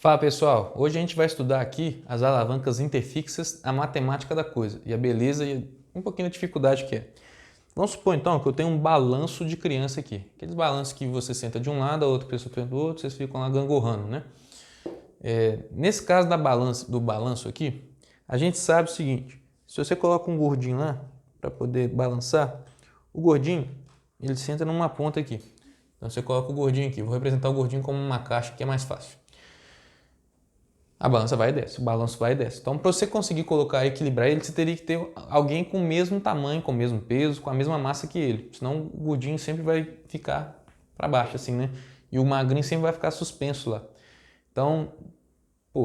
Fala pessoal, hoje a gente vai estudar aqui as alavancas interfixas, a matemática da coisa e a beleza e um pouquinho da dificuldade que é. Vamos supor então que eu tenho um balanço de criança aqui, aqueles balanços que você senta de um lado, a outra pessoa senta do outro, vocês ficam lá gangorrando, né? Nesse caso do balanço aqui, a gente sabe o seguinte, se você coloca um gordinho lá para poder balançar, o gordinho ele senta numa ponta aqui. Então você coloca o gordinho aqui, vou representar o gordinho como uma caixa que é mais fácil. A balança vai e desce, o balanço vai e desce. Então, para você conseguir colocar e equilibrar ele, você teria que ter alguém com o mesmo tamanho, com o mesmo peso, com a mesma massa que ele. Senão o gordinho sempre vai ficar para baixo, assim, né? E o magrinho sempre vai ficar suspenso lá. Então,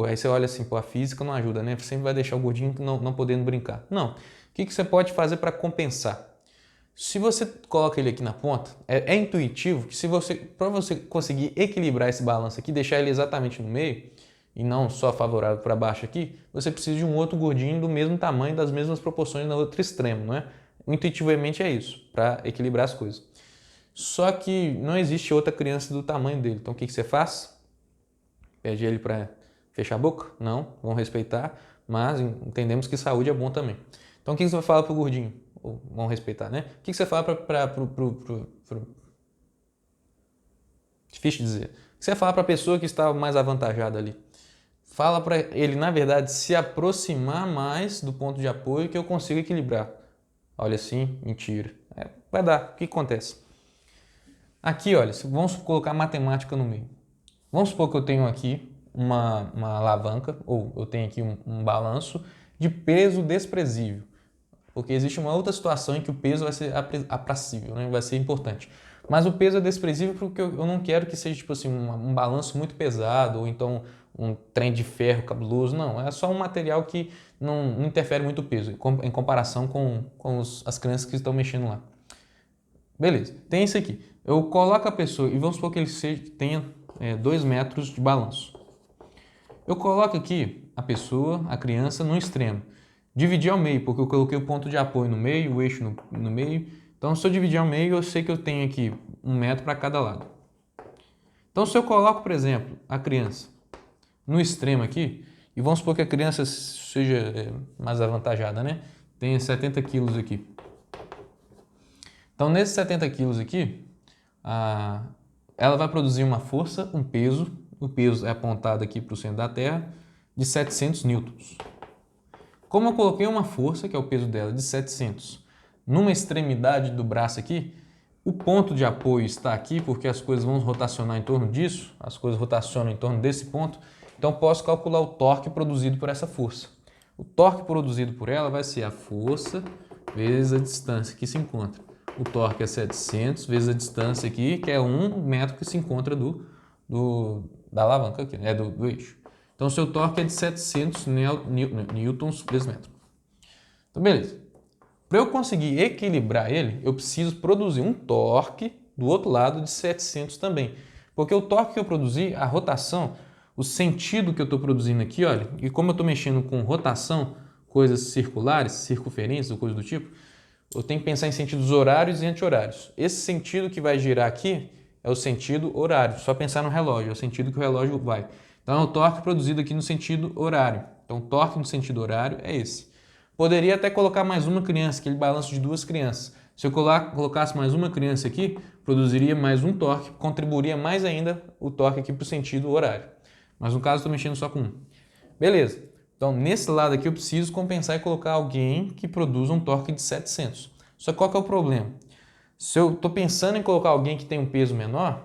aí você olha assim, a física não ajuda, né? Sempre vai deixar o gordinho não podendo brincar. Não. O que você pode fazer para compensar? Se você coloca ele aqui na ponta, é intuitivo que para você conseguir equilibrar esse balanço aqui, deixar ele exatamente no meio, e não só favorável para baixo aqui, você precisa de um outro gordinho do mesmo tamanho, das mesmas proporções no outro extremo, não é? Intuitivamente é isso, para equilibrar as coisas. Só que não existe outra criança do tamanho dele. Então o que você faz? Pede ele para fechar a boca? Não, vão respeitar, mas entendemos que saúde é bom também. Então o que você vai falar para o gordinho? Ou vão respeitar, né? O que você fala para difícil de dizer. O que você fala para a pessoa que está mais avantajada ali? Fala para ele, na verdade, se aproximar mais do ponto de apoio que eu consigo equilibrar. Olha assim, mentira. Vai dar. O que acontece? Aqui, olha, vamos colocar matemática no meio. Vamos supor que eu tenho aqui uma alavanca, ou eu tenho aqui um balanço de peso desprezível. Porque existe uma outra situação em que o peso vai ser aprazível, né? Vai ser importante. Mas o peso é desprezível porque eu não quero que seja tipo assim, um balanço muito pesado, ou então um trem de ferro cabuloso. Não, é só um material que não interfere muito o peso, em comparação com as crianças que estão mexendo lá. Beleza, tem isso aqui. Eu coloco a pessoa, e vamos supor que ele tenha 2 metros de balanço. Eu coloco aqui a pessoa, a criança, no extremo. Dividir ao meio, porque eu coloquei o ponto de apoio no meio, o eixo no meio. Então, se eu dividir ao meio, eu sei que eu tenho aqui 1 metro para cada lado. Então, se eu coloco, por exemplo, a criança no extremo aqui, e vamos supor que a criança seja mais avantajada, né? Tenha 70 quilos aqui. Então, nesses 70 quilos aqui, ela vai produzir uma força, um peso, o peso é apontado aqui para o centro da Terra, de 700 newtons. Como eu coloquei uma força, que é o peso dela, de 700, numa extremidade do braço aqui, o ponto de apoio está aqui, porque as coisas vão rotacionar em torno disso, as coisas rotacionam em torno desse ponto, então posso calcular o torque produzido por essa força. O torque produzido por ela vai ser a força vezes a distância que se encontra. O torque é 700 vezes a distância aqui, que é 1 metro que se encontra da alavanca aqui, do eixo. Então, o seu torque é de 700 newtons por metro. Então, beleza. Para eu conseguir equilibrar ele, eu preciso produzir um torque do outro lado de 700 também. Porque o torque que eu produzi, a rotação, o sentido que eu estou produzindo aqui, olha, e como eu estou mexendo com rotação, coisas circulares, circunferências ou coisa do tipo, eu tenho que pensar em sentidos horários e anti-horários. Esse sentido que vai girar aqui é o sentido horário. Só pensar no relógio, é o sentido que o relógio vai. Então, é o torque produzido aqui no sentido horário. Então, o torque no sentido horário é esse. Poderia até colocar mais uma criança, aquele balanço de 2 crianças. Se eu colocasse mais uma criança aqui, produziria mais um torque, contribuiria mais ainda o torque aqui para o sentido horário. Mas no caso, estou mexendo só com um. Beleza. Então, nesse lado aqui, eu preciso compensar e colocar alguém que produza um torque de 700. Só que qual que é o problema? Se eu estou pensando em colocar alguém que tem um peso menor,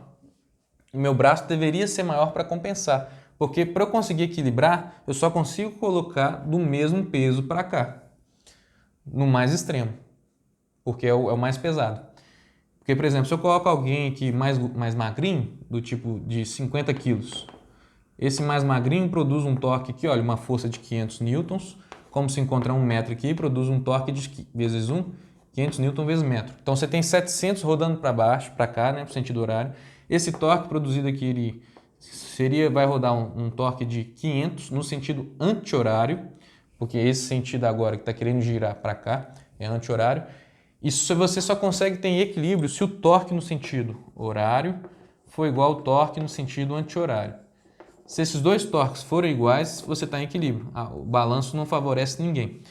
o meu braço deveria ser maior para compensar. Porque para eu conseguir equilibrar, eu só consigo colocar do mesmo peso para cá, no mais extremo, porque é o mais pesado. Porque, por exemplo, se eu coloco alguém aqui mais magrinho, do tipo de 50 quilos, esse mais magrinho produz um torque aqui, olha, uma força de 500 newtons, como se encontrar 1 metro aqui, produz um torque de vezes 1, 500 newtons vezes metro. Então você tem 700 rodando para baixo, para cá, né, para o sentido horário. Esse torque produzido aqui vai rodar um torque de 500 no sentido anti-horário, porque esse sentido agora que está querendo girar para cá é anti-horário. E você só consegue ter equilíbrio se o torque no sentido horário for igual ao torque no sentido anti-horário. Se esses dois torques forem iguais, você está em equilíbrio. O balanço não favorece ninguém.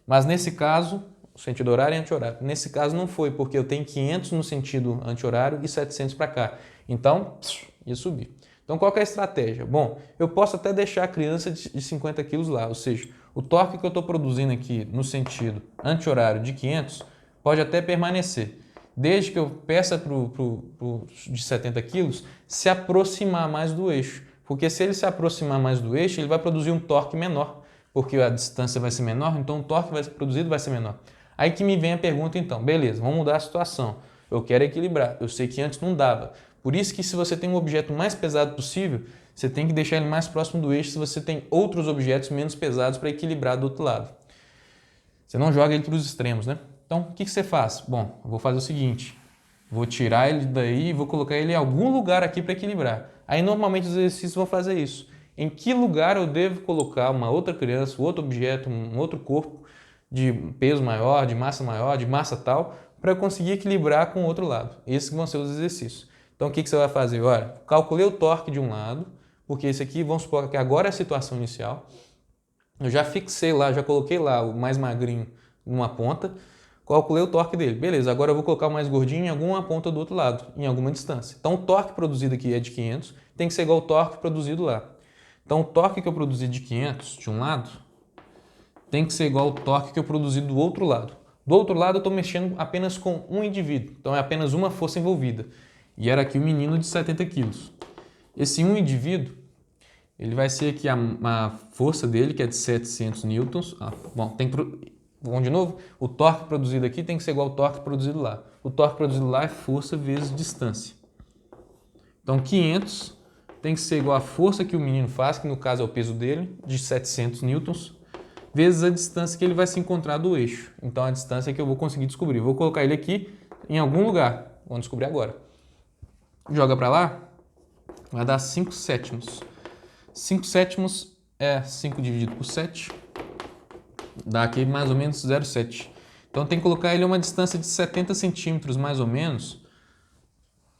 Mas nesse caso, o sentido horário e anti-horário. Nesse caso não foi, porque eu tenho 500 no sentido anti-horário e 700 para cá. Então, ia subir. Então, qual que é a estratégia? Bom, eu posso até deixar a criança de 50 kg lá, ou seja, o torque que eu estou produzindo aqui no sentido anti-horário de 500 pode até permanecer, desde que eu peça de 70 kg se aproximar mais do eixo. Porque se ele se aproximar mais do eixo, ele vai produzir um torque menor, porque a distância vai ser menor, então o torque vai ser produzido vai ser menor. Aí que me vem a pergunta então, beleza, vamos mudar a situação. Eu quero equilibrar, eu sei que antes não dava. Por isso que se você tem um objeto mais pesado possível, você tem que deixar ele mais próximo do eixo se você tem outros objetos menos pesados para equilibrar do outro lado. Você não joga ele para os extremos, né? Então, o que você faz? Bom, eu vou fazer o seguinte, vou tirar ele daí e vou colocar ele em algum lugar aqui para equilibrar. Aí, normalmente, os exercícios vão fazer isso. Em que lugar eu devo colocar uma outra criança, outro objeto, um outro corpo de peso maior, de massa tal, para eu conseguir equilibrar com o outro lado. Esses vão ser os exercícios. Então, o que você vai fazer? Olha, calculei o torque de um lado, porque esse aqui, vamos supor que agora é a situação inicial. Eu já fixei lá, já coloquei lá o mais magrinho numa ponta, calculei o torque dele. Beleza, agora eu vou colocar o mais gordinho em alguma ponta do outro lado, em alguma distância. Então, o torque produzido aqui é de 500, tem que ser igual ao torque produzido lá. Então, o torque que eu produzi de 500 de um lado tem que ser igual ao torque que eu produzi do outro lado. Do outro lado, eu estou mexendo apenas com um indivíduo, então é apenas uma força envolvida. E era aqui o menino de 70 quilos. Esse um indivíduo, ele vai ser aqui a força dele, que é de 700 newtons. Vamos de novo? O torque produzido aqui tem que ser igual ao torque produzido lá. O torque produzido lá é força vezes distância. Então, 500 tem que ser igual à força que o menino faz, que no caso é o peso dele, de 700 newtons, vezes a distância que ele vai se encontrar do eixo. Então, a distância que eu vou conseguir descobrir. Vou colocar ele aqui em algum lugar. Vamos descobrir agora. Joga para lá, vai dar 5 sétimos. 5 sétimos é 5 dividido por 7, dá aqui mais ou menos 0,7. Então tem que colocar ele a uma distância de 70 centímetros mais ou menos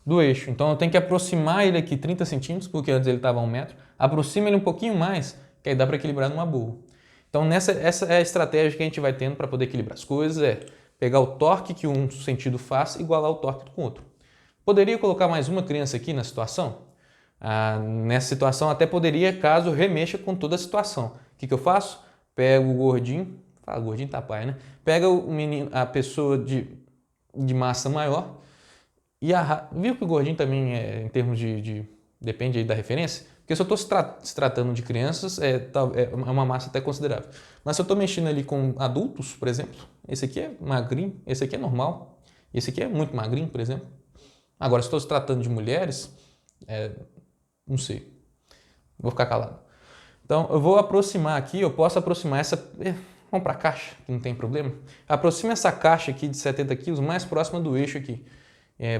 do eixo. Então eu tenho que aproximar ele aqui 30 centímetros, porque antes ele estava a 1 metro. Aproxima ele um pouquinho mais, que aí dá para equilibrar numa boa. Então essa é a estratégia que a gente vai tendo para poder equilibrar as coisas, é pegar o torque que um sentido faz e igualar o torque com o outro. Poderia colocar mais uma criança aqui na situação? Nessa situação até poderia, caso remexa com toda a situação. O que eu faço? Pego o gordinho, gordinho tá pai, né? Pega o menino, a pessoa de massa maior e viu que o gordinho também é em termos depende aí da referência? Porque se eu estou se tratando de crianças, é uma massa até considerável. Mas se eu estou mexendo ali com adultos, por exemplo, esse aqui é magrinho, esse aqui é normal, esse aqui é muito magrinho, por exemplo. Agora, se estou se tratando de mulheres, não sei, vou ficar calado. Então, eu vou aproximar aqui, eu posso aproximar essa... Vamos para a caixa, que não tem problema. Aproxima essa caixa aqui de 70 kg mais próxima do eixo aqui.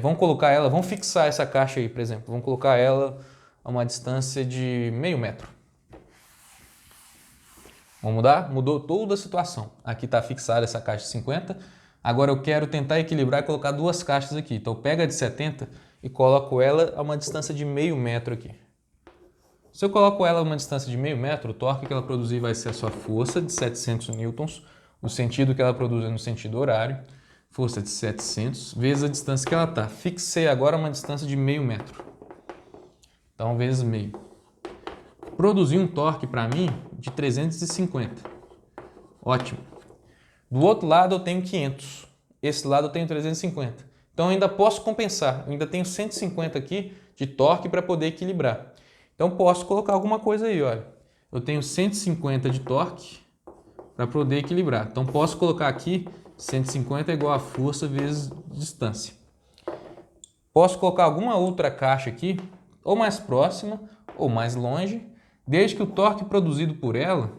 Vamos colocar ela, vamos fixar essa caixa aí, por exemplo. Vamos colocar ela a uma distância de meio metro. Vamos mudar? Mudou toda a situação. Aqui está fixada essa caixa de 50. Agora eu quero tentar equilibrar e colocar duas caixas aqui. Então eu pego a de 70 e coloco ela a uma distância de meio metro aqui. Se eu coloco ela a uma distância de meio metro, o torque que ela produzir vai ser a sua força de 700 newtons, o sentido que ela produz é no sentido horário, força de 700, vezes a distância que ela está. Fixei agora uma distância de meio metro. Então, vezes meio. Produzi um torque para mim de 350. Ótimo. Do outro lado eu tenho 500. Esse lado eu tenho 350. Então eu ainda posso compensar. Eu ainda tenho 150 aqui de torque para poder equilibrar. Então posso colocar alguma coisa aí, olha. Eu tenho 150 de torque para poder equilibrar. Então posso colocar aqui 150 é igual a força vezes distância. Posso colocar alguma outra caixa aqui, ou mais próxima ou mais longe, desde que o torque produzido por ela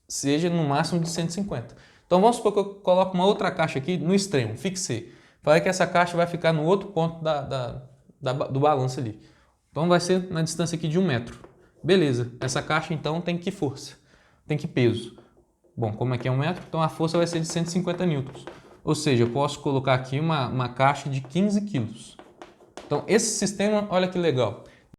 seja no máximo de 150. Então vamos supor que eu coloco uma outra caixa aqui no extremo, fixei. Falei que essa caixa vai ficar no outro ponto do balanço ali. Então vai ser na distância aqui de 1 metro. Beleza, essa caixa então tem que força, tem que peso. Bom, como aqui é 1 metro, então a força vai ser de 150 newtons. Ou seja, eu posso colocar aqui uma caixa de 15 quilos. Então esse sistema, olha que legal.